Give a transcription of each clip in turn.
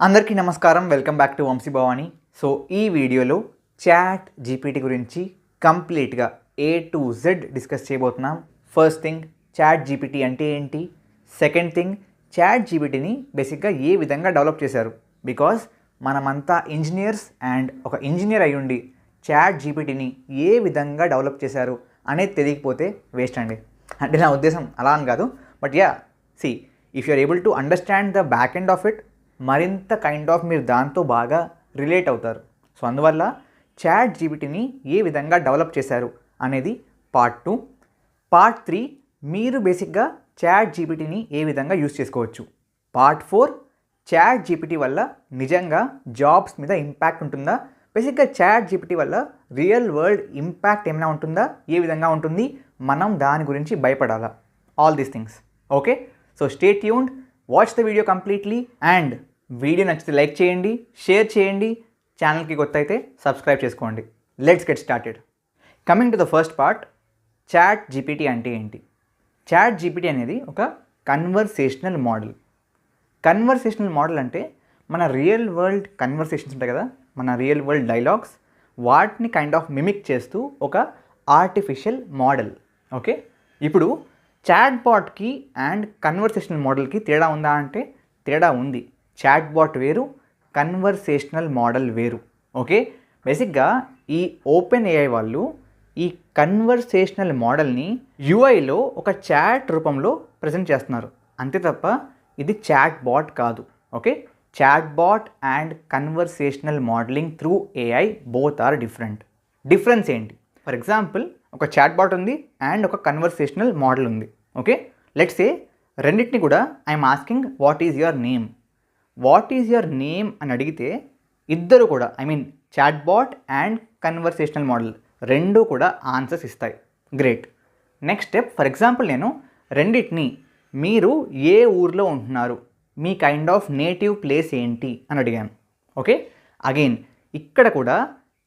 అందరికీ నమస్కారం. Welcome back to Vamshi Bhavani. So ఈ వీడియోలో చాట్ జీపీటీ గురించి కంప్లీట్గా ఏ టు జెడ్ డిస్కస్ చేయబోతున్నాం. ఫస్ట్ థింగ్, చాట్ జీపీటీ అంటే ఏంటి? సెకండ్ థింగ్, చాట్ జీపీటీని బేసిక్గా ఏ విధంగా డెవలప్ చేశారు? బికాజ్ మనమంతా ఇంజనీర్స్ అండ్ ఒక ఇంజనీర్ అయ్యుండి చాట్ జీపీటీని ఏ విధంగా డెవలప్ చేశారు అనేది తెలియకపోతే వేస్ట్ అండి. అంటే నా ఉద్దేశం అలా అని కాదు, but ya see if you are able to understand the back end of it, మరింత కైండ్ ఆఫ్ మీరు దాంతో బాగా రిలేట్ అవుతారు. సో అందువల్ల చాట్ జీపీటీని ఏ విధంగా డెవలప్ చేశారు అనేది పార్ట్ 2. పార్ట్ 3, మీరు బేసిక్గా చాట్ జీపీటీని ఏ విధంగా యూస్ చేసుకోవచ్చు. పార్ట్ 4, చాట్ జీపీటీ వల్ల నిజంగా జాబ్స్ మీద ఇంపాక్ట్ ఉంటుందా? బేసిక్గా చాట్ జీపీటీ వల్ల రియల్ వరల్డ్ ఇంపాక్ట్ ఏమైనా ఉంటుందా? ఏ విధంగా ఉంటుంది? మనం దాని గురించి భయపడాలా? All these things. Okay, so stay tuned, watch the video completely. And video నచ్చితే లైక్ చేయండి, షేర్ చేయండి, ఛానల్కి కొత్త అయితే సబ్స్క్రైబ్ చేసుకోండి. Let's get started. Coming to the first part, chat GPT అంటే ఏంటి? చాట్ జీపీటీ అనేది ఒక కన్వర్సేషనల్ మోడల్. కన్వర్సేషనల్ మోడల్ అంటే మన రియల్ వరల్డ్ కన్వర్సేషన్స్ ఉంటాయి కదా, మన రియల్ వరల్డ్ డైలాగ్స్, వాటిని కైండ్ ఆఫ్ మిమిక్ చేస్తూ ఒక ఆర్టిఫిషియల్ మోడల్. ఓకే, ఇప్పుడు చాట్ బాట్కి అండ్ కన్వర్సేషనల్ మోడల్కి తేడా ఉందా అంటే తేడా ఉంది. చాట్ బాట్ వేరు, కన్వర్సేషనల్ మోడల్ వేరు. ఓకే, బేసిక్గా ఈ ఓపెన్ ఏఐ వాళ్ళు ఈ కన్వర్సేషనల్ మోడల్ని యూఐలో ఒక చాట్ రూపంలో ప్రజెంట్ చేస్తున్నారు, అంతే తప్ప ఇది చాట్ బాట్ కాదు. Okay, chat bot and conversational modelling through AI both are different. Difference ఏంటి? ఫర్ ఎగ్జాంపుల్, ఒక చాట్ బాట్ ఉంది అండ్ ఒక కన్వర్సేషనల్ మోడల్ ఉంది. ఓకే, లెట్స్ సే రెండింటిని కూడా I'm asking what is your name, what is your name అని అడిగితే ఇద్దరు కూడా, I mean chat bot and conversational model రెండూ కూడా ఆన్సర్స్ ఇస్తాయి. Great. Next step, for example నేను రెండింటిని మీరు ఏ ఊర్లో ఉంటున్నారు, మీ కైండ్ ఆఫ్ నేటివ్ ప్లేస్ ఏంటి అని అడిగాను. ఓకే, అగైన్ ఇక్కడ కూడా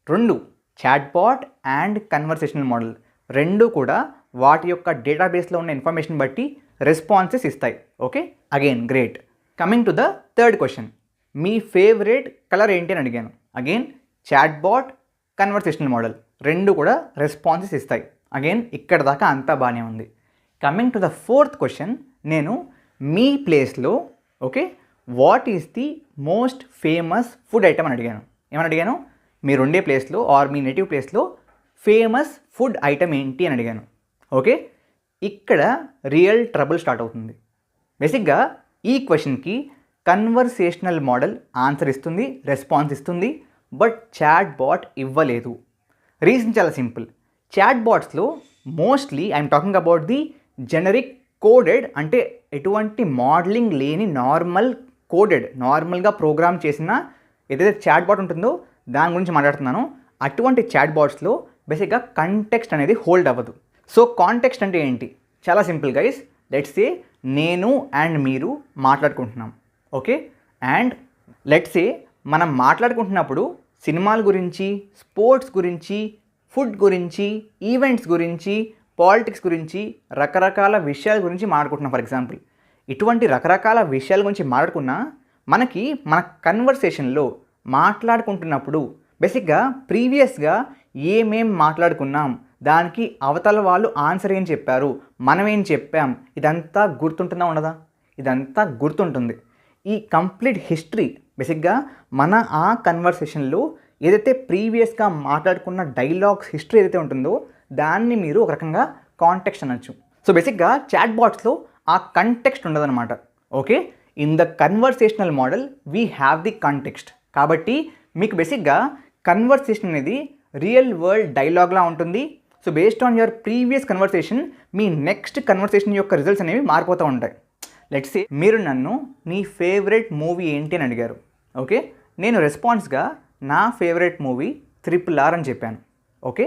రెండు chat bot and conversational model రెండూ కూడా వాటి యొక్క డేటాబేస్లో ఉన్న ఇన్ఫర్మేషన్ బట్టి రెస్పాన్సెస్ ఇస్తాయి. Okay, again great. Coming to the third question, మీ ఫేవరెట్ కలర్ ఏంటి అని అడిగాను. Again chat bot, conversational model రెండు కూడా రెస్పాన్సెస్ ఇస్తాయి. అగైన్ ఇక్కడ దాకా అంతా బాగానే ఉంది. Coming to the fourth question, నేను మీ ప్లేస్లో okay what is the most famous food item అని అడిగాను. ఏమని అడిగాను? మీరు ఉండే ప్లేస్లో ఆర్ మీ నేటివ్ ప్లేస్లో ఫేమస్ ఫుడ్ ఐటమ్ ఏంటి అని అడిగాను. ఓకే, ఇక్కడ రియల్ ట్రబుల్ స్టార్ట్ అవుతుంది. బేసిక్గా ఈ క్వశ్చన్కి కన్వర్సేషనల్ మోడల్ ఆన్సర్ ఇస్తుంది, రెస్పాన్స్ ఇస్తుంది, బట్ చాట్ బాట్ ఇవ్వలేదు. రీజన్ చాలా సింపుల్. చాట్ బాట్స్లో mostly I'm talking about the generic coded, అంటే ఎటువంటి మోడలింగ్ లేని నార్మల్ కోడెడ్, నార్మల్గా ప్రోగ్రామ్ చేసిన ఏదైతే చాట్ బాట్ ఉంటుందో దాని గురించి మాట్లాడుతున్నాను. అటువంటి చాట్ బాట్స్లో బేసిక్గా కంటెక్స్ట్ అనేది హోల్డ్ అవ్వదు. సో కాంటెక్స్ట్ అంటే ఏంటి? చాలా సింపుల్ గైస్. లెట్స్ సే నేను అండ్ మీరు మాట్లాడుకుంటున్నాం. ఓకే, అండ్ లెట్స్ సే మనం మాట్లాడుకుంటున్నప్పుడు సినిమాల గురించి, స్పోర్ట్స్ గురించి, ఫుడ్ గురించి, ఈవెంట్స్ గురించి, పాలిటిక్స్ గురించి, రకరకాల విషయాల గురించి మాట్లాడుకుంటున్నాం. ఫర్ ఎగ్జాంపుల్, ఇటువంటి రకరకాల విషయాల గురించి మాట్లాడుకున్నా మనకి మన కన్వర్సేషన్లో మాట్లాడుకుంటున్నప్పుడు బేసిక్గా ప్రీవియస్గా ఏమేం మాట్లాడుకున్నాం, దానికి అవతల వాళ్ళు ఆన్సర్ ఏం చెప్పారు, మనం ఏం చెప్పాం, ఇదంతా గుర్తుంటుందా ఉండదా? ఇదంతా గుర్తుంటుంది. ఈ కంప్లీట్ హిస్టరీ బేసిక్గా మన ఆ కన్వర్సేషన్లో ఏదైతే ప్రీవియస్గా మాట్లాడుకున్న డైలాగ్స్ హిస్టరీ ఏదైతే ఉంటుందో దాన్ని మీరు ఒక రకంగా కాంటెక్స్ట్ అనొచ్చు. సో బేసిక్గా చాట్ బాట్స్లో ఆ కంటెక్స్ట్ ఉండదన్నమాట. Okay, in the conversational model we have the context. కాబట్టి మీకు బేసిక్గా కన్వర్సేషన్ అనేది రియల్ వరల్డ్ డైలాగ్లా ఉంటుంది. So based on your previous conversation me next conversation యొక్క రిజల్ట్స్ అనేవి మారిపోతూ ఉంటాయి. లెట్స్ సే మీరు నన్ను నీ ఫేవరెట్ మూవీ ఏంటి అని అడిగారు. ఓకే, నేను రెస్పాన్స్గా నా ఫేవరెట్ మూవీ RRR అని చెప్పాను. ఓకే,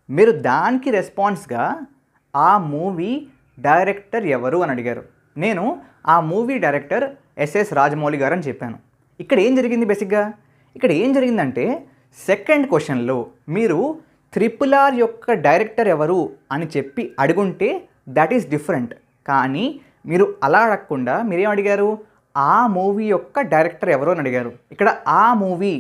మీరు దానికి రెస్పాన్స్గా ఆ మూవీ డైరెక్టర్ ఎవరు అని అడిగారు. నేను ఆ మూవీ డైరెక్టర్ SS రాజమౌళి గారు అని చెప్పాను. ఇక్కడ ఏం జరిగింది? బేసిక్గా ఇక్కడ ఏం జరిగిందంటే సెకండ్ క్వశ్చన్లో మీరు RRR యొక్క డైరెక్టర్ ఎవరు అని చెప్పి అడుగుంటే దట్ ఈస్ డిఫరెంట్. కానీ మీరు అలా అడగకుండా మీరేం అడిగారు? ఆ మూవీ యొక్క డైరెక్టర్ ఎవరో అని అడిగారు. ఇక్కడ ఆ మూవీ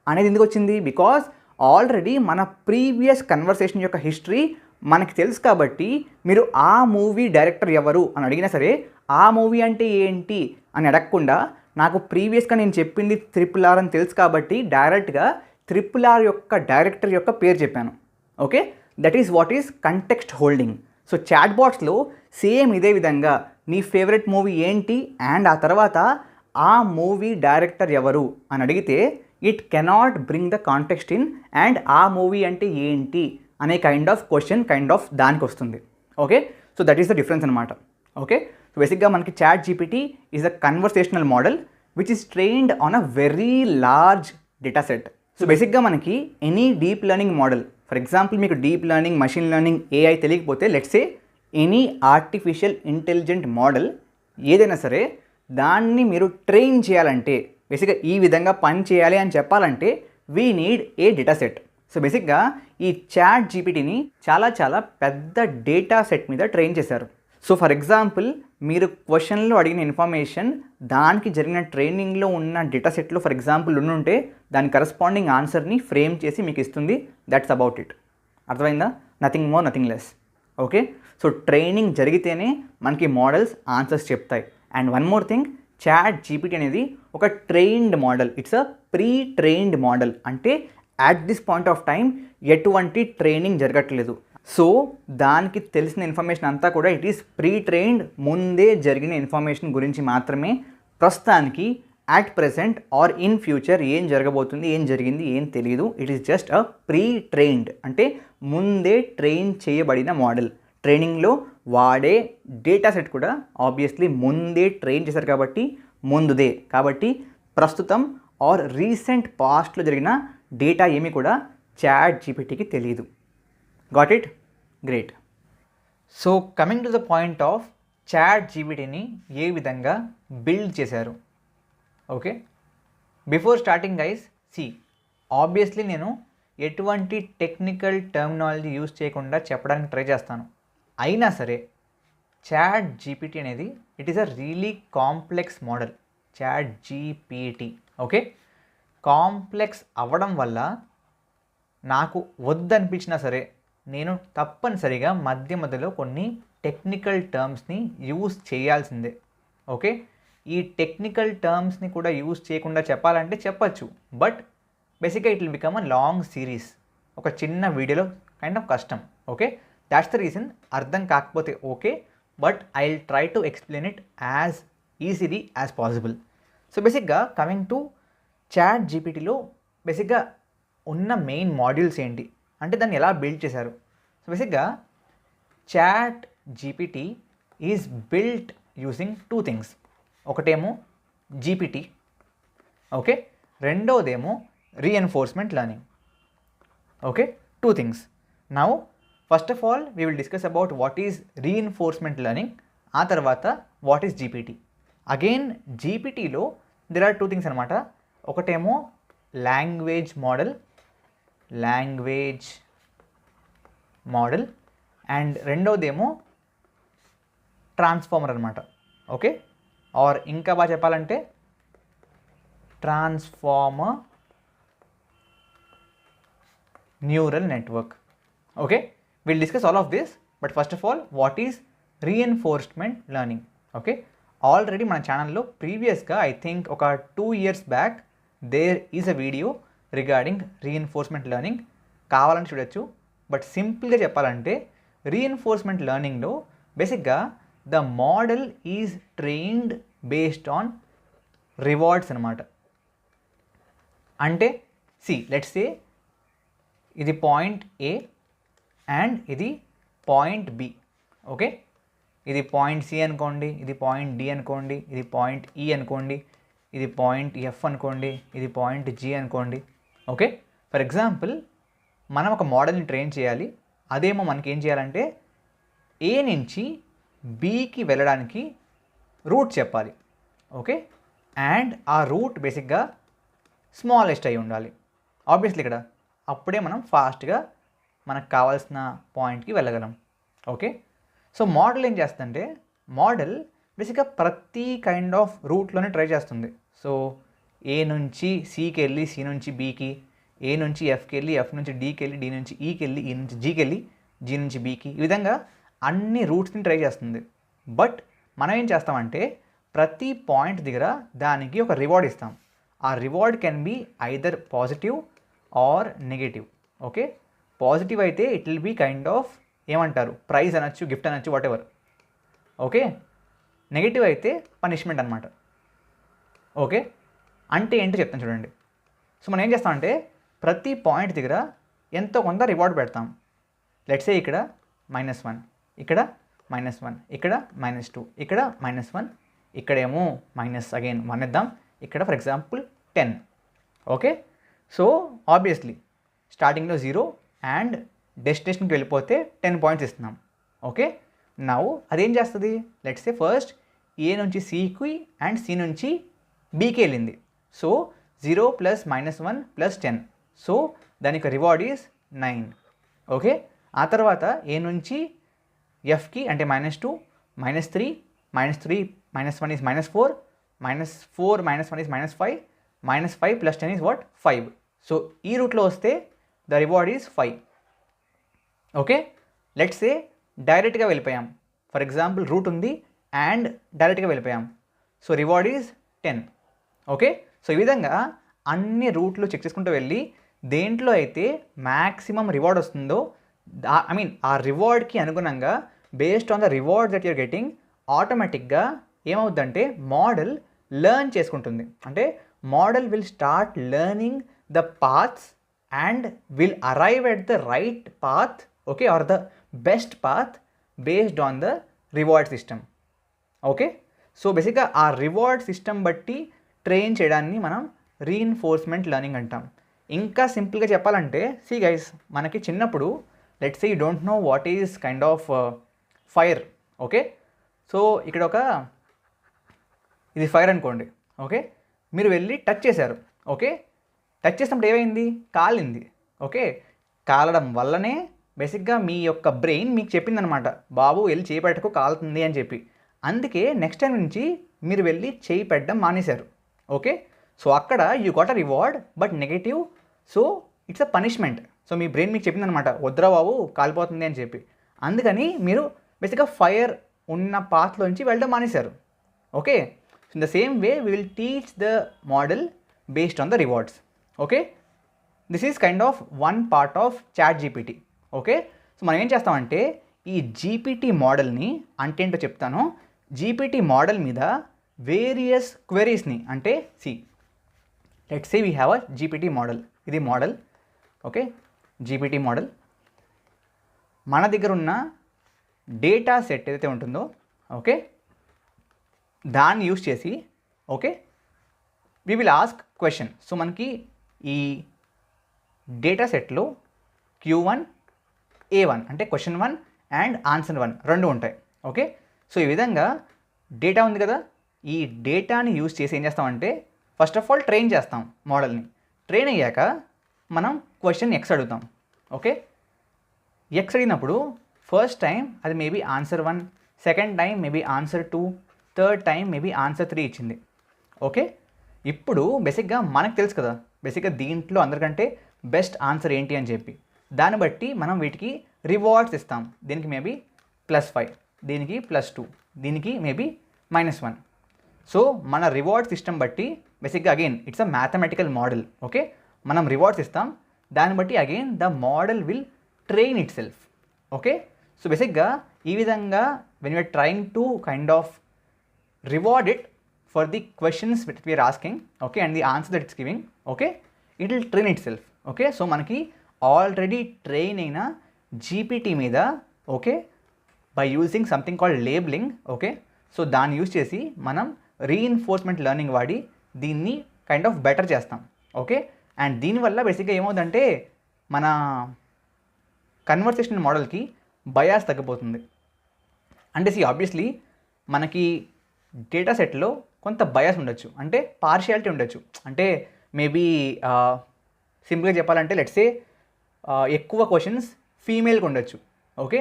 అనేది ఎందుకు వచ్చింది? బికాజ్ ఆల్రెడీ మన ప్రీవియస్ కన్వర్సేషన్ యొక్క హిస్టరీ మనకి తెలుసు కాబట్టి మీరు ఆ మూవీ డైరెక్టర్ ఎవరు అని అడిగినా సరే ఆ మూవీ అంటే ఏంటి అని అడగకుండా నాకు ప్రీవియస్గా నేను చెప్పింది RRR అని తెలుసు కాబట్టి డైరెక్ట్గా RRR యొక్క డైరెక్టర్ యొక్క పేరు చెప్పాను. Okay, that is what is context holding. So chat బాట్స్లో సేమ్ ఇదే విధంగా నీ ఫేవరెట్ మూవీ ఏంటి అండ్ ఆ తర్వాత ఆ మూవీ డైరెక్టర్ ఎవరు అని అడిగితే it cannot bring the context in and ఆ మూవీ అంటే ఏంటి అనే కైండ్ ఆఫ్ క్వశ్చన్ దానికి వస్తుంది. Okay, so that is the difference అనమాట. ఓకే, సో బేసిక్గా మనకి ChatGPT is a conversational model which is trained on a very large data set. So బేసిక్గా మనకి any deep learning model, for example మీకు deep learning, machine learning, AI తెలియకపోతే let's say any artificial intelligent model ఏదైనా సరే దాన్ని మీరు train చేయాలంటే బేసిక్గా ఈ విధంగా పని చేయాలి అని చెప్పాలంటే we need a data set. So బేసిక్గా ఈ చాట్ జీపీటీని చాలా పెద్ద డేటా సెట్ మీద ట్రైన్ చేశారు. సో ఫర్ ఎగ్జాంపుల్ మీరు క్వశ్చన్లో అడిగిన ఇన్ఫర్మేషన్ దానికి జరిగిన ట్రైనింగ్లో ఉన్న డేటా సెట్లో ఫర్ ఎగ్జాంపుల్ ఉంటే దాని కరస్పాండింగ్ ఆన్సర్ని ఫ్రేమ్ చేసి మీకు ఇస్తుంది. That's about it. అర్థమైందా? Nothing more nothing less. Okay, so training జరిగితేనే మనకి మోడల్స్ ఆన్సర్స్ చెప్తాయి. And one more thing, chat GPT అనేది ఒక trained model, it's a pre trained model. అంటే at this point of time ఎటువంటి ట్రైనింగ్ జరగట్లేదు. So దానికి తెలిసిన ఇన్ఫర్మేషన్ అంతా కూడా ఇట్ ఈస్ ప్రీ ట్రైన్డ్, ముందే జరిగిన ఇన్ఫర్మేషన్ గురించి మాత్రమే ప్రస్తుతానికి at present or in future ఏం జరగబోతుంది, ఏం జరిగింది, ఏం తెలియదు. It is just a pre trained, అంటే ముందే ట్రైన్ చేయబడిన మోడల్. ట్రైనింగ్లో వాడే డేటా సెట్ కూడా ఆబ్వియస్లీ ముందే ట్రైన్ చేశారు కాబట్టి ముందుదే. కాబట్టి ప్రస్తుతం ఆర్ రీసెంట్ పాస్ట్లో జరిగిన డేటా ఏమీ కూడా చాట్ జీపీటీకి తెలియదు. Got it? Great. So coming to the point of chat జీపీటీని ఏ విధంగా బిల్డ్ చేశారు. Okay, before starting guys, obviously నేను ఎటువంటి టెక్నికల్ టర్మినాలజీ యూజ్ చేయకుండా చెప్పడానికి ట్రై చేస్తాను. అయినా సరే చాట్ జీపీటీ అనేది it is a really complex model. Chat GPT okay, complex అవ్వడం వల్ల నాకు వద్దనిపించినా సరే నేను తప్పనిసరిగా మధ్యలో కొన్ని టెక్నికల్ టర్మ్స్ని యూజ్ చేయాల్సిందే. ఓకే, ఈ టెక్నికల్ టర్మ్స్ని కూడా యూజ్ చేయకుండా చెప్పాలంటే చెప్పచ్చు, బట్ బేసిక్గా it will become a long series. ఒక చిన్న వీడియోలో కైండ్ ఆఫ్ కష్టం. Okay, that's the reason. అర్థం కాకపోతే okay, but I will try to explain it as easily as possible. So బేసిక్గా కమింగ్ టు చాట్ జీపీటీలో బేసిక్గా ఉన్న మెయిన్ మాడ్యూల్స్ ఏంటి అంటే దాన్ని ఎలా బిల్డ్ చేశారు. సో బేసిక్గా chat GPT is built using 2 things. ఒకటేమో జీపీటీ, ఓకే, రెండోదేమో reinforcement learning. Okay, 2 things. Now first of all we will discuss about what is reinforcement learning, ఆ తర్వాత వాట్ ఈజ్ జీపీటీ. అగైన్ జీపీటీలో దెర్ ఆర్ 2 థింగ్స్ అనమాట. ఒకటేమో language model and రెండోదేమో transformer అనమాట. Okay, or ఇంకా బాగా చెప్పాలంటే transformer neural network. Okay, will discuss all of this, but first of all what is reinforcement learning. Okay, already మన ఛానల్లో ప్రీవియస్గా ఐ థింక్ ఒక 2 years back there is a video regarding reinforcement learning, కావాలని చూడొచ్చు. But సింపుల్గా చెప్పాలంటే reinforcement లెర్నింగ్లో బేసిక్గా the model is trained based on rewards అనమాట. అంటే లెట్స్ సే ఇది పాయింట్ ఏ అండ్ ఇది పాయింట్ బి. ఓకే, ఇది పాయింట్ సి అనుకోండి, ఇది పాయింట్ డి అనుకోండి, ఇది పాయింట్ ఈ అనుకోండి, ఇది పాయింట్ ఎఫ్ అనుకోండి, ఇది పాయింట్ జి అనుకోండి. ఓకే, ఫర్ ఎగ్జాంపుల్ మనం ఒక మోడల్ని ట్రైన్ చేయాలి. అదేమో మనకి ఏం చేయాలంటే ఏ నుంచి బికి వెళ్ళడానికి రూట్ చెప్పాలి. ఓకే, అండ్ ఆ రూట్ బేసిక్గా స్మాలెస్ట్ అయి ఉండాలి ఆబ్వియస్లీ ఇక్కడ. అప్పుడే మనం ఫాస్ట్గా మనకు కావాల్సిన పాయింట్కి వెళ్ళగలం. ఓకే, సో మోడల్ ఏం చేస్తుందంటే మోడల్ బేసిక్గా ప్రతి కైండ్ ఆఫ్ రూట్లోనే ట్రై చేస్తుంది. సో ఏ నుంచి సికి వెళ్ళి, సి నుంచి బికి, ఏ నుంచి ఎఫ్కి వెళ్ళి, ఎఫ్ నుంచి డీకి వెళ్ళి, డి నుంచి ఈకి వెళ్ళి, ఈ నుంచి జీకి వెళ్ళి, జీ నుంచి బీకి, ఈ విధంగా అన్ని రూట్స్ని ట్రై చేస్తుంది. బట్ మనం ఏం చేస్తామంటే ప్రతి పాయింట్ దగ్గర దానికి ఒక రివార్డ్ ఇస్తాం. ఆ reward can be either positive or negative. Okay, positive అయితే it will be kind of ఏమంటారు, ప్రైజ్ అనొచ్చు, గిఫ్ట్ అనొచ్చు, వాట్ ఎవర్. ఓకే, నెగటివ్ అయితే పనిష్మెంట్ అనమాట. ఓకే, అంటే ఏంటో చెప్తాను చూడండి. సో మనం ఏం చేస్తామంటే ప్రతి పాయింట్ దగ్గర ఎంతో కొంత రివార్డ్ పెడతాం. లెట్స్ సే ఇక్కడ -1, ఇక్కడ -1, ఇక్కడ -2, ఇక్కడ -1, ఇక్కడేమో అగైన్ 1 ఇద్దాం, ఇక్కడ for example 10. Okay, so obviously స్టార్టింగ్లో 0 అండ్ డెస్టినేషన్కి వెళ్ళిపోతే 10 పాయింట్స్ ఇస్తున్నాం. ఓకే, నౌ అదేం చేస్తుంది, లెట్స్ సే ఫస్ట్ ఏ నుంచి సికి అండ్ సి నుంచి బీకి వెళ్ళింది. సో 0 + -1 + 10, సో దానికి రివార్డ్ ఈజ్ 9. ఓకే, ఆ తర్వాత ఏ నుంచి ఎఫ్కి అంటే -2, -3, -3 -1 is -4, -4 -1 is -5, -5 + 10 is what, 5. So ఈ రూట్లో వస్తే the reward is 5. Okay, let's సే డైరెక్ట్గా వెళ్ళిపోయాం. ఫర్ ఎగ్జాంపుల్ రూట్ ఉంది అండ్ డైరెక్ట్గా వెళ్ళిపోయాం. So reward is 10. Okay, so ఈ విధంగా అన్ని రూట్లు చెక్ చేసుకుంటూ వెళ్ళి దేంట్లో అయితే మ్యాక్సిమం రివార్డ్ వస్తుందో ఆ రివార్డ్కి అనుగుణంగా based on the reward that you're getting ఆటోమేటిక్గా ఏమవుద్దంటే మోడల్ లెర్న్ చేసుకుంటుంది. అంటే model will start learning the paths and will arrive at the right path, okay, or the best path based on the reward system. Okay, so బేసిక్గా ఆ reward system బట్టి train చేయడాన్ని మనం reinforcement learning అంటాం. ఇంకా సింపుల్గా చెప్పాలంటే సి గైస్, మనకి చిన్నప్పుడు let's say you don't know what is kind of fire. Okay, so ఇక్కడ ఇది ఫైర్ అనుకోండి. ఓకే, మీరు వెళ్ళి టచ్ చేశారు. ఓకే, టచ్ చేసినప్పుడు ఏమైంది, కాలింది. ఓకే, కాలడం వల్లనే బేసిక్గా మీ యొక్క బ్రెయిన్ మీకు చెప్పిందనమాట, బాబు వెళ్ళి చేయి పెట్టకు కాలుతుంది అని చెప్పి. అందుకే నెక్స్ట్ టైం నుంచి మీరు వెళ్ళి చేయి పెట్టడం మానేశారు. ఓకే, సో అక్కడ you got a reward but negative, so it's a punishment. So me brain మీకు చెప్పిందనమాట, వద్దురా బాబు కాలిపోతుంది అని చెప్పి. అందుకని మీరు బేసిక్గా ఫైర్ ఉన్న పాత్లోంచి వెళ్ళడం మానేశారు. Okay, in the same way we will teach the model based on the rewards. Okay, this is kind of one part of chat GPT. Okay, so మనం ఏం చేస్తామంటే ఈ జీపీటీ మోడల్ని అంటే ఏంటో చెప్తాను. జీపీటీ మోడల్ మీద వేరియస్ క్వెరీస్ని, అంటే let's say we have a GPT model. ఇది మోడల్. ఓకే, జీపీటీ మోడల్ మన దగ్గర ఉన్న డేటా సెట్ ఏదైతే ఉంటుందో, ఓకే, దాన్ని యూస్ చేసి okay we will ask question. So మనకి ఈ డేటా సెట్లో Q1 A1 అంటే క్వశ్చన్ 1 అండ్ ఆన్సర్ 1 రెండు ఉంటాయి. ఓకే, సో ఈ విధంగా డేటా ఉంది కదా, ఈ డేటాని యూజ్ చేసి ఏం చేస్తామంటే ఫస్ట్ ఆఫ్ ఆల్ ట్రైన్ చేస్తాం మోడల్ని. ట్రైన్ అయ్యాక మనం క్వశ్చన్ X అడుగుతాం. ఓకే, X అడిగినప్పుడు ఫస్ట్ టైం అది maybe answer 1, second time maybe answer 2, third time maybe answer 3 ఇచ్చింది. ఓకే, ఇప్పుడు బేసిక్గా మనకు తెలుసు కదా, బేసిక్గా దీంట్లో అందరికంటే బెస్ట్ ఆన్సర్ ఏంటి అని చెప్పి. దాన్ని బట్టి మనం వీటికి రివార్డ్స్ ఇస్తాం. దీనికి మేబీ +5, దీనికి +2, దీనికి మేబీ -1. సో మన రివార్డ్ సిస్టమ్ బట్టి బేసిక్గా again it's a mathematical model. Okay, మనం రివార్డ్స్ ఇస్తాం, దాన్ని బట్టి again the model will train itself. Okay, so బేసిక్గా ఈ విధంగా when you're trying to kind of reward it for the questions that we are asking, okay, and the answer that it's giving, okay, it will train itself. Okay, so మనకి already train అయిన GPT మీద okay by using something called labelling. Okay, సో దాన్ని use చేసి మనం reinforcement learning వాడి దీన్ని kind of better చేస్తాం. ఓకే, అండ్ దీనివల్ల బేసిక్గా ఏమవుతుందంటే మన కన్వర్సేషన్ మోడల్కి బయాస్ తగ్గిపోతుంది. అంటే ఆబ్వియస్లీ మనకి డేటా సెట్లో కొంత బయాస్ ఉండొచ్చు, అంటే పార్షియాలిటీ ఉండొచ్చు. అంటే మేబీ సింపుల్గా చెప్పాలంటే లెట్స్ సే ఎక్కువ క్వశ్చన్స్ ఫీమేల్కి ఉండొచ్చు. ఓకే,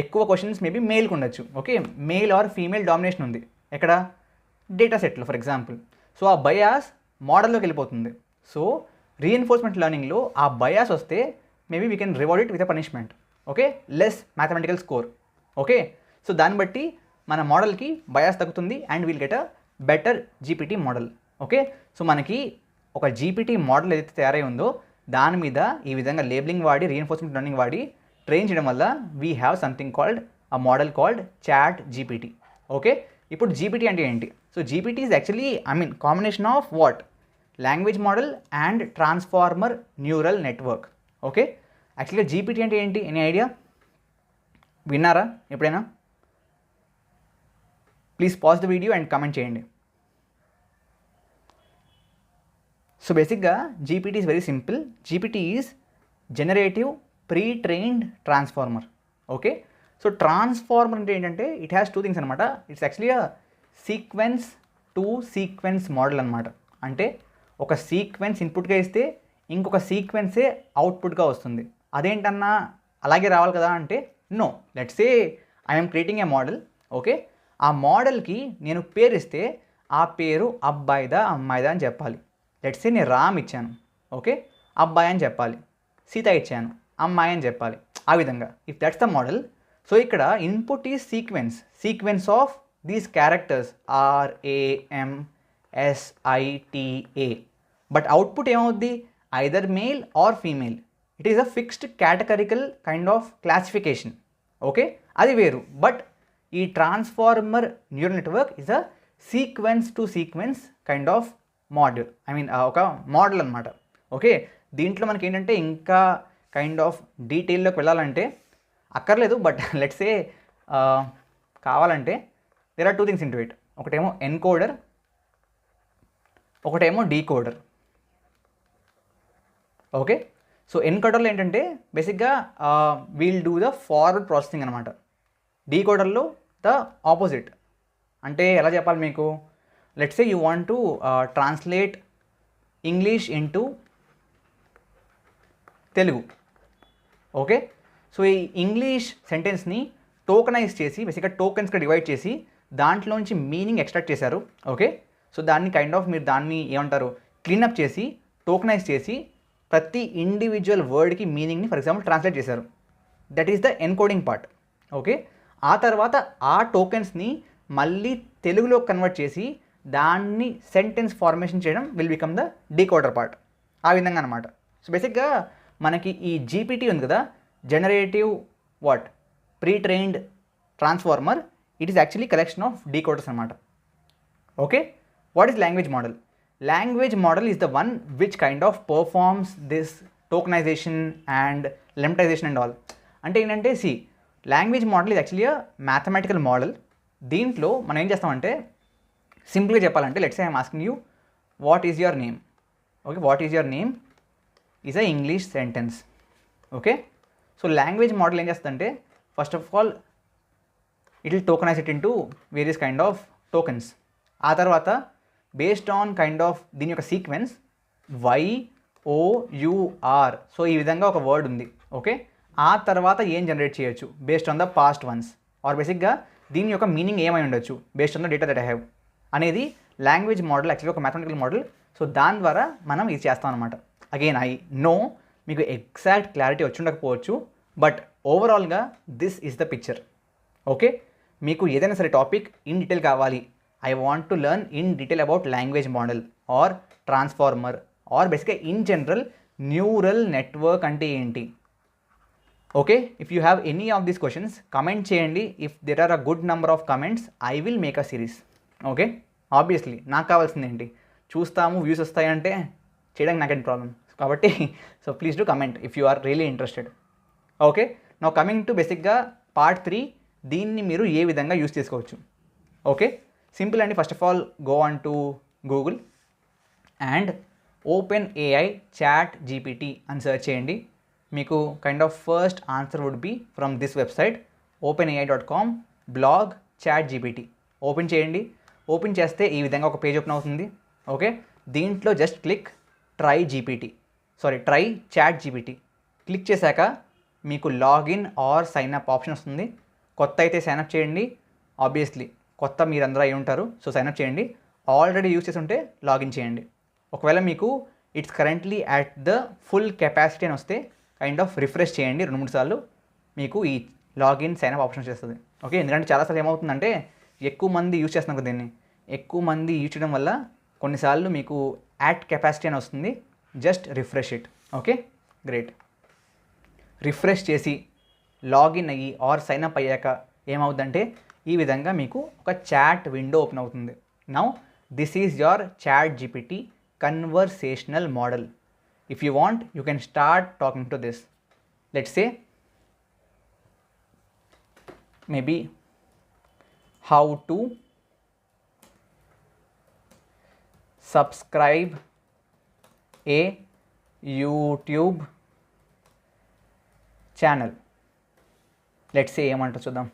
ఎక్కువ క్వశ్చన్స్ మేబీ మేల్కి ఉండొచ్చు. Okay, male or female domination ఉంది. ఎక్కడ డేటా సెట్లో ఫర్ ఎగ్జాంపుల్. సో ఆ బయాస్ మోడల్లోకి వెళ్ళిపోతుంది. సో రీఎన్ఫోర్స్మెంట్ లెర్నింగ్లో ఆ బయాస్ వస్తే maybe we can reward it with a punishment. Okay, less mathematical score. Okay, సో దాన్ని బట్టి మన మోడల్కి బయాస్ తగ్గుతుంది and will get a better GPT model. Okay, so మనకి ఒక జీపీటీ మోడల్ ఏదైతే తయారై ఉందో దాని మీద ఈ విధంగా లేబులింగ్ వాడి రీఎన్ఫోర్స్మెంట్ లెర్నింగ్ వాడి ట్రైన్ చేయడం వల్ల we have something called a model called chat GPT. Okay, ఇప్పుడు జీపీటీ అంటే ఏంటి? So GPT is actually combination of what? Language model and transformer neural network. Okay, యాక్చువల్గా జీపీటీ అంటే ఏంటి? Any idea? విన్నారా ఎప్పుడైనా? Please pause the video and comment చేయండి. So బేసిక్గా GPT is very simple. GPT is generative pre trained transformer. Okay, so transformer అంటే ఏంటంటే it has two things అనమాట. It's actually a sequence to sequence model అనమాట. అంటే ఒక sequence ఇన్పుట్గా ఇస్తే ఇంకొక సీక్వెన్సే అవుట్పుట్గా వస్తుంది. అదేంటన్నా అలాగే రావాలి కదా అంటే no. Let's say I'm creating a model. Okay, ఆ మోడల్కి నేను పేరు ఇస్తే ఆ పేరు అబ్బాయిదా అమ్మాయిదా అని చెప్పాలి. లెట్స్ సే నేను రామ్ ఇచ్చాను. ఓకే, అబ్బాయి అని చెప్పాలి. సీత ఇచ్చాను, అమ్మాయి అని చెప్పాలి. ఆ విధంగా if that's the model. So ఇక్కడ input is sequence of these characters RAMSITA. But output ఏమవుద్ది? Either male or female. It is a fixed categorical kind of classification. Okay, అది వేరు. బట్ ఈ transformer neural network is a sequence to sequence kind of module. ఒక model అనమాట. Okay, దీంట్లో మనకి ఏంటంటే ఇంకా కైండ్ ఆఫ్ డీటెయిల్లోకి వెళ్ళాలంటే అక్కర్లేదు. బట్ లెట్స్ సే కావాలంటే there are two things into it. ఒకటేమో ఎన్కోడర్, ఒకటేమో డీకోడర్. ఓకే, సో ఎన్కోడర్లో ఏంటంటే బేసిక్గా we'll do the forward processing అనమాట. డీకోడర్లో ద ఆపోజిట్. అంటే ఎలా చెప్పాలి మీకు? Let's say you want to translate English into Telugu. Okay, so ఈ ఇంగ్లీష్ సెంటెన్స్ని టోకనైజ్ చేసి బేసిక్గా టోకెన్స్గా డివైడ్ చేసి దాంట్లోంచి మీనింగ్ ఎక్స్ట్రాక్ట్ చేశారు. ఓకే, సో దాన్ని కైండ్ ఆఫ్ మీరు దాన్ని ఏమంటారు క్లీనప్ చేసి టోకనైజ్ చేసి ప్రతి ఇండివిజువల్ వర్డ్కి మీనింగ్ని ఫర్ ఎగ్జాంపుల్ ట్రాన్స్లేట్ చేశారు. That is the encoding part. Okay, ఆ తర్వాత ఆ టోకెన్స్ని మళ్ళీ తెలుగులో కన్వర్ట్ చేసి దాన్ని సెంటెన్స్ ఫార్మేషన్ చేయడం will become the decoder part. ఆ విధంగా అనమాట. సో బేసిక్గా మనకి ఈ జీపీటీ ఉంది కదా, generative what pre trained transformer, it is actually collection of decoders అనమాట. Okay, what is language model? Language model is the one which kind of performs this tokenization and lemmatization and all. అంటే ఏంటంటే language model ఇది actually mathematical model. దీంట్లో మనం ఏం చేస్తామంటే సింపుల్గా చెప్పాలంటే let's say I'm asking you what is your name. Okay, what is your name is a English sentence. Okay, so language model ఏం చేస్తుందంటే first of all it will tokenise it into various kind of tokens. ఆ తర్వాత based on kind of దీని యొక్క sequence YOUR, so ఈ విధంగా ఒక word ఉంది. ఓకే, ఆ తర్వాత ఏం జనరేట్ చేయొచ్చు based on the past ones, or బేసిక్గా దీని యొక్క మీనింగ్ ఏమై ఉండొచ్చు based on the data that I have అనేది లాంగ్వేజ్ మోడల్ యాక్చువల్గా ఒక మ్యాథమెటికల్ మోడల్. సో దాని ద్వారా మనం ఇది చేస్తాం అనమాట. అగైన్ ఐ నో మీకు ఎగ్జాక్ట్ క్లారిటీ వచ్చి ఉండకపోవచ్చు, బట్ ఓవరాల్గా this is the picture. Okay, మీకు ఏదైనా సరే టాపిక్ ఇన్ డీటెయిల్ కావాలి, I want to learn in detail about language model or transformer or basically in general neural network ante enti. Okay, if you have any of these questions comment cheyandi. If there are a good number of comments I will make a series. Okay, obviously నాకు కావాల్సింది ఏంటి చూస్తాము views వస్తాయంటే చేయడానికి నాకేంటి problem కాబట్టి so please do comment if you are really interested. Okay, now coming to బేసిక్గా part 3, దీన్ని మీరు ఏ విధంగా యూస్ చేసుకోవచ్చు. ఓకే, సింపుల్ అండి. First of all go on to Google and OpenAI chat GPT అని సెర్చ్ చేయండి. మీకు kind of first answer would be from this website openai.com blog chat GPT. Open చేయండి. ఓపెన్ చేస్తే ఈ విధంగా ఒక పేజ్ ఓపెన్ అవుతుంది. ఓకే, దీంట్లో just click try chat GPT. Click చేశాక మీకు login or sign up option వస్తుంది. కొత్త అయితే సైన్ అప్ చేయండి. ఆబ్వియస్లీ కొత్త మీరందరూ అయి ఉంటారు. సో సైన్అప్ చేయండి. ఆల్రెడీ యూస్ చేసి ఉంటే లాగిన్ చేయండి. ఒకవేళ మీకు it's currently at the full capacity అని వస్తే కైండ్ ఆఫ్ రిఫ్రెష్ చేయండి 2-3 సార్లు, మీకు ఈ లాగిన్ సైన్అప్ ఆప్షన్ వచ్చేస్తుంది. ఓకే, ఎందుకంటే చాలాసార్లు ఏమవుతుందంటే ఎక్కువ మంది యూజ్ చేస్తున్నారు కదా దీన్ని, ఎక్కువ మంది యూజ్ చేయడం వల్ల కొన్నిసార్లు మీకు యాట్ కెపాసిటీ అని వస్తుంది. Just refresh it. Okay, great. Refresh చేసి లాగిన్ అయ్యి ఆర్ సైన్అప్ అయ్యాక ఏమవుతుందంటే ఈ విధంగా మీకు ఒక చాట్ విండో ఓపెన్ అవుతుంది. Now this is your chat GPT conversational model. If you want you can start talking to this. Let's say maybe how to subscribe a YouTube channel. let's say ఏమంటో చూద్దాం.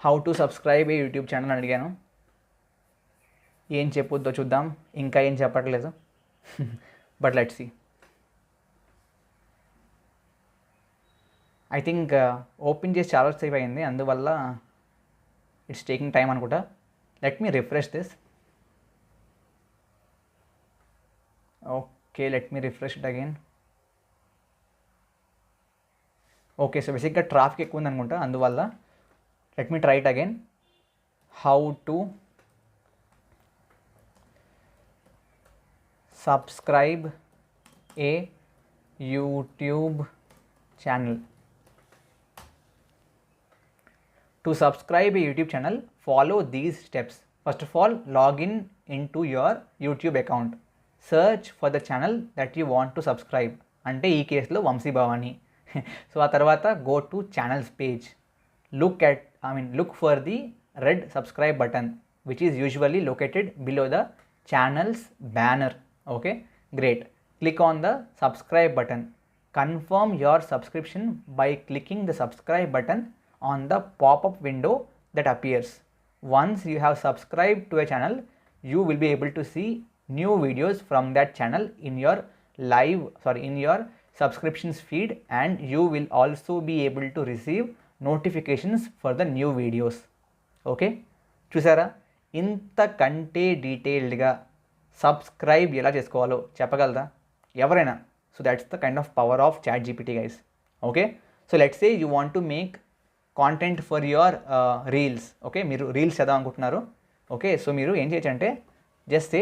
how to subscribe a YouTube channel అని అడిగాను. ఏం చెప్పొద్దో చూద్దాం. ఇంకా ఏం చెప్పట్లేదు. But let's see. I think open చేసి చాలా సేపు అయింది, అందువల్ల ఇట్స్ టేకింగ్ టైం అనుకుంటా. Let me refresh this. Okay, let me refresh it again. Okay, so బేసిక్గా ట్రాఫిక్ ఎక్కువ ఉంది అనుకుంటా, అందువల్ల let me try it again. How to subscribe a YouTube channel. To subscribe a YouTube channel, follow these steps. First of all, log in into your YouTube account. Search for the channel that you want to subscribe. అంటే ఈ కేసులో Vamsi Bhavani. So ఆ తర్వాత go to channels page. Look for the red subscribe button, which is usually located below the channel's banner. Okay, great. Click on the subscribe button. Confirm your subscription by clicking the subscribe button on the pop-up window that appears. Once you have subscribed to a channel, you will be able to see new videos from that channel in your subscriptions feed, and you will also be able to receive notifications for the new videos. Okay, చూసారా, ఇంతకంటే డీటెయిల్డ్గా subscribe ఎలా చేసుకోవాలో చెప్పగలరా ఎవరైనా? So that's the kind of power of ChatGPT, guys. Okay, so let's say you want to make content for your reels. Okay, మీరు reels చేద్దాం అనుకుంటున్నారు. ఓకే, సో మీరు ఏం చేయొచ్చు అంటే జస్ట్ సే,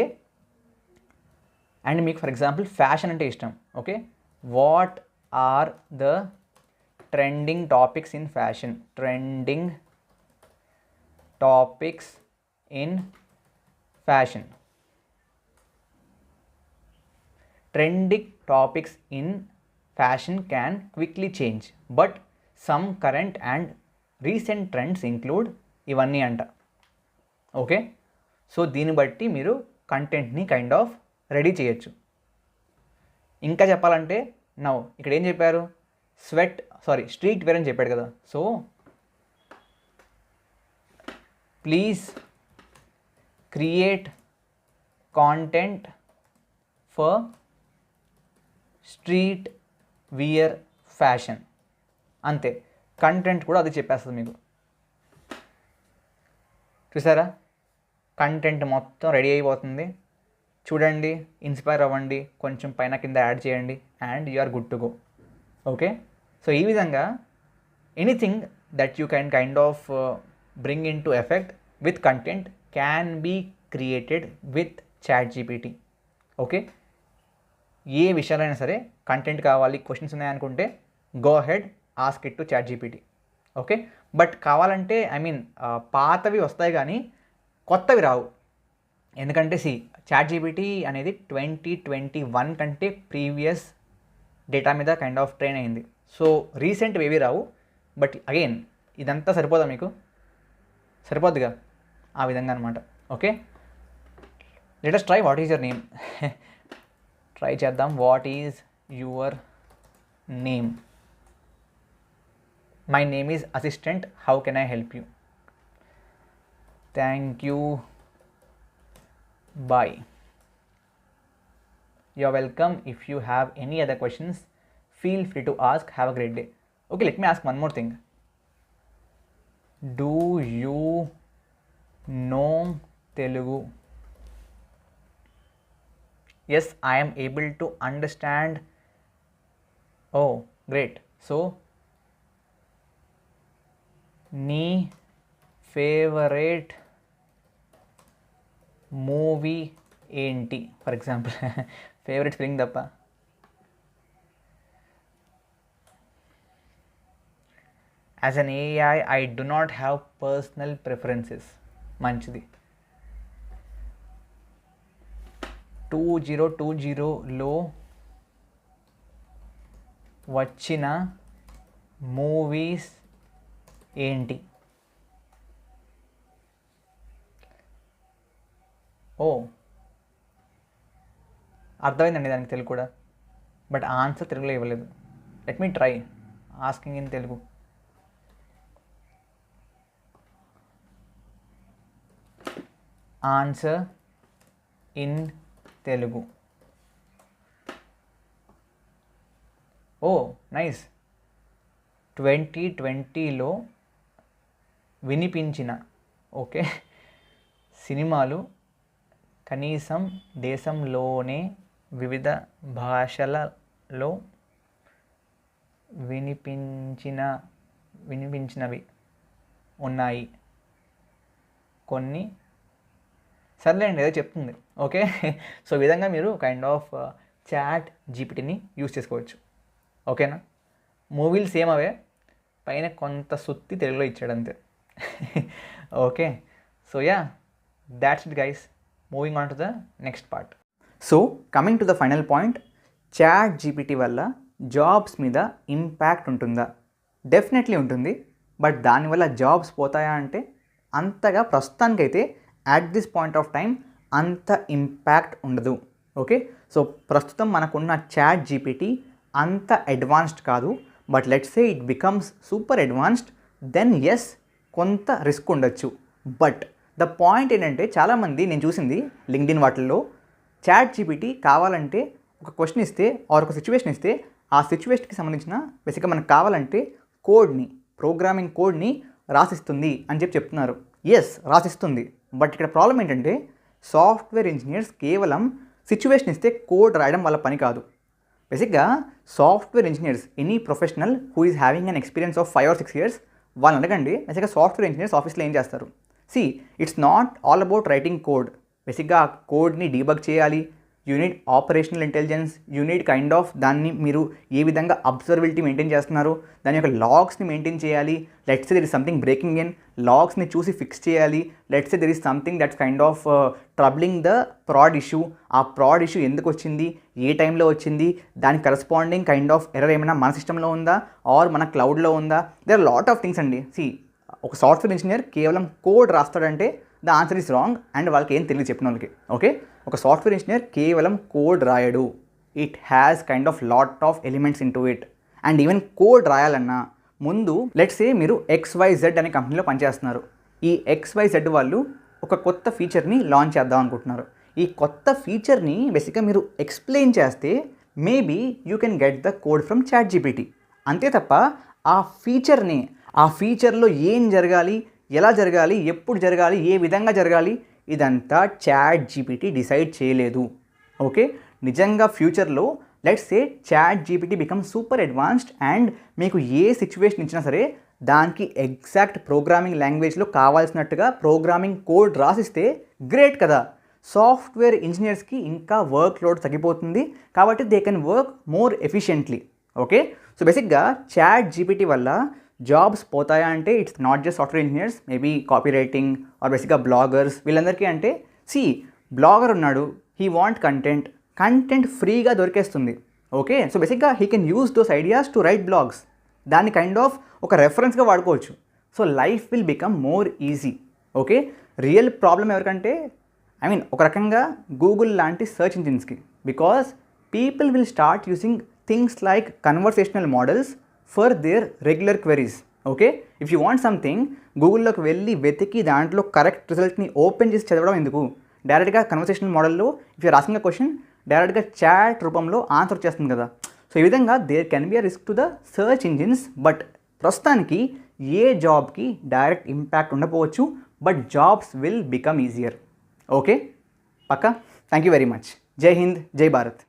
అండ్ మీకు ఫర్ ఎగ్జాంపుల్ ఫ్యాషన్ అంటే ఇష్టం. Okay, what are the trending topics in fashion? Trending topics in fashion. Trending topics in fashion can quickly change, but some current and recent trends include ఇవన్నీ అంట. Okay, so దీన్ని బట్టి మీరు కంటెంట్ని kind of ready చేయొచ్చు. ఇంకా చెప్పాలంటే ఇక్కడ ఏం చెప్పారు, స్ట్రీట్ వేర్ అని చెప్పాడు కదా. So please create content for street wear fashion. అంతే, కంటెంట్ కూడా అది చెప్పేస్తుంది మీకు. చూసారా, కంటెంట్ మొత్తం రెడీ అయిపోతుంది. చూడండి, ఇన్స్పైర్ అవ్వండి, కొంచెం పైన కింద యాడ్ చేయండి, and you are good to go. Okay, so ఈ విధంగా anything that you can kind of bring in to effect with content can be created with ChatGPT. Okay, ఏ విషయాలైనా సరే కంటెంట్ కావాలి, క్వశ్చన్స్ ఉన్నాయనుకుంటే go ahead, ask it to ChatGPT. Okay, but కావాలంటే పాతవి వస్తాయి కానీ కొత్తవి రావు. ఎందుకంటే ChatGPT అనేది 2021 కంటే ప్రీవియస్ డేటా మీద కైండ్ ఆఫ్ ట్రైన్ అయింది. సో రీసెంట్వి ఏవి రావు. బట్ అగైన్ ఇదంతా సరిపోదా మీకు? సరిపోద్దిగా, ఆ విధంగా అనమాట. Okay, let us try. What is your name? Try చేద్దాం. What is your name? My name is Assistant. How can I help you? Thank you. Bye. You're welcome. If you have any other questions, feel free to ask. Have a great day. Okay, let me ask one more thing. Do you no Telugu. Yes, I am able to understand. Oh, great. So నీ favourite movie ఏంటి? For example favourite spelling తప్ప. As an AI I do not have personal preferences. మంచిది. 2020లో వచ్చిన movies ఏంటి? ఓ, అర్థమైందండి దానికి తెలుగు కూడా, but answer తెలుగులో ఇవ్వలేదు. Let me try asking in Telugu. Answer in Telugu. Oh nice. 2020లో వినిపించిన ఓకే సినిమాలు కనీసం దేశంలోనే వివిధ భాషలలో వినిపించినవి ఉన్నాయి. కొన్ని సర్లేండి ఏదో చెప్తుంది. ఓకే, సో ఈ విధంగా మీరు కైండ్ ఆఫ్ చాట్ జీపీటీని యూస్ చేసుకోవచ్చు. ఓకేనా? మూవీలు సేమ్ అవే, పైన కొంత సుత్తి తెలుగులో ఇచ్చాడు అంతే. Okay, so yeah, that's it guys. Moving on to the next part. So coming to the final point, chat GPT వల్ల జాబ్స్ మీద ఇంపాక్ట్ ఉంటుందా? డెఫినెట్లీ ఉంటుంది. బట్ దానివల్ల జాబ్స్ పోతాయా అంటే అంతగా ప్రస్తుతానికైతే at this point of time అంత ఇంపాక్ట్ ఉండదు. ఓకే, సో ప్రస్తుతం మనకున్న చాట్ జీపీటీ అంత అడ్వాన్స్డ్ కాదు. But let's say it becomes super advanced, then yes కొంత రిస్క్ ఉండొచ్చు. బట్ ద పాయింట్ ఏంటంటే చాలామంది నేను చూసింది లింక్డ్ఇన్ వాటిల్లో చాట్ జీపీటీ కావాలంటే ఒక క్వశ్చన్ ఇస్తే ఆర్ ఒక సిచ్యువేషన్ ఇస్తే ఆ సిచ్యువేషన్కి సంబంధించిన బేసిక్గా మనకు కావాలంటే కోడ్ని, ప్రోగ్రామింగ్ కోడ్ని రాసిస్తుంది అని చెప్తున్నారు. ఎస్, రాసిస్తుంది. బట్ ఇక్కడ ప్రాబ్లం ఏంటంటే సాఫ్ట్వేర్ ఇంజనీర్స్ కేవలం సిచ్యువేషన్ ఇస్తే కోడ్ రాయడం వాళ్ళ పని కాదు. బేసిక్గా software engineers, any professional who is having an experience of 5 or 6 years వాళ్ళని అడగండి. బేసిక్గా సాఫ్ట్వేర్ ఇంజనీర్స్ ఆఫీస్లో ఏం చేస్తారు? See, it's not all about writing code. బేసిక్గా ఆ కోడ్ని డీబగ్ చేయాలి. Unit operational intelligence, unit kind of దాన్ని మీరు ఏ విధంగా అబ్జర్వబిలిటీ మెయింటైన్ చేస్తున్నారు, దాని యొక్క లాగ్స్ని మెయింటైన్ చేయాలి. Let's say there is something breaking in, లాగ్స్ని చూసి ఫిక్స్ చేయాలి. Let's say there is something that's kind of troubling the prod issue. ఆ ప్రాడ్ ఇష్యూ ఎందుకు వచ్చింది, ఏ టైంలో వచ్చింది, దానికి కరస్పాండింగ్ కైండ్ ఆఫ్ ఎర్రర్ ఏమైనా మన సిస్టంలో ఉందా ఆర్ మన క్లౌడ్లో ఉందా? There are lot of things అండి. సి, ఒక సాఫ్ట్వేర్ ఇంజనీర్ కేవలం కోడ్ రాస్తాడంటే the answer is wrong and వాళ్ళకి ఏం తెలియదు చెప్పిన వాళ్ళకి. ఓకే, ఒక సాఫ్ట్వేర్ ఇంజనీర్ కేవలం కోడ్ రాయడు. It has kind of lot of elements in to it. And even code రాయాలన్నా ముందు లెట్స్ సే మీరు XYZ అనే కంపెనీలో పనిచేస్తున్నారు. ఈ XYZ వాళ్ళు ఒక కొత్త ఫీచర్ని లాంచ్ చేద్దాం అనుకుంటున్నారు. ఈ కొత్త ఫీచర్ని బేసిక్గా మీరు ఎక్స్ప్లెయిన్ చేస్తే maybe you can get the code from chat GPT. అంతే తప్ప ఆ ఫీచర్లో ఏం జరగాలి, ఎలా జరగాలి, ఎప్పుడు జరగాలి, ఏ విధంగా జరగాలి, ఇదంతా చాట్ జీపీటీ డిసైడ్ చేయలేదు. ఓకే, నిజంగా ఫ్యూచర్లో let's say chat GPT become super advanced and మీకు ఏ సిచ్యువేషన్ ఇచ్చినా సరే దానికి ఎగ్జాక్ట్ ప్రోగ్రామింగ్ లాంగ్వేజ్లో కావాల్సినట్టుగా ప్రోగ్రామింగ్ కోడ్ రాసిస్తే గ్రేట్ కదా. సాఫ్ట్వేర్ ఇంజనీర్స్కి ఇంకా వర్క్ లోడ్ తగ్గిపోతుంది కాబట్టి they can work more efficiently. Okay, so బేసిక్గా చాట్ జీపీటీ వల్ల జాబ్స్ పోతాయా అంటే ఇట్స్ నాట్ జస్ట్ సాఫ్ట్వేర్ ఇంజనీర్స్, మేబీ కాపీ రైటింగ్ ఆర్ బేసిక్గా బ్లాగర్స్, వీళ్ళందరికీ. అంటే సి, బ్లాగర్ ఉన్నాడు, హీ వాంట్ కంటెంట్ ఫ్రీగా దొరికేస్తుంది. ఓకే, సో బేసిక్గా he can use those ideas to write blogs. దాన్ని కైండ్ ఆఫ్ ఒక రెఫరెన్స్గా వాడుకోవచ్చు. So life will become more easy. Okay, real problem ఎవరికంటే ఒక రకంగా గూగుల్ లాంటి సర్చ్ ఇంజిన్స్కి, because people will start using things like conversational models for their regular queries. Okay, if you want something గూగుల్లోకి వెళ్ళి వెతికి దాంట్లో కరెక్ట్ రిజల్ట్ని ఓపెన్ చేసి చదవడం ఎందుకు? డైరెక్ట్గా కన్వర్సేషనల్ మోడల్లో if you raising a question డైరెక్ట్గా చాట్ రూపంలో ఆన్సర్ చేస్తుంది కదా. సో ఈ విధంగా there can be a risk to the search engines. But ప్రస్తుతానికి ఏ జాబ్కి డైరెక్ట్ ఇంపాక్ట్ ఉండకపోవచ్చు, but jobs will become easier. Okay, పక్కా. Thank you very much. జై హింద్, జై భారత్.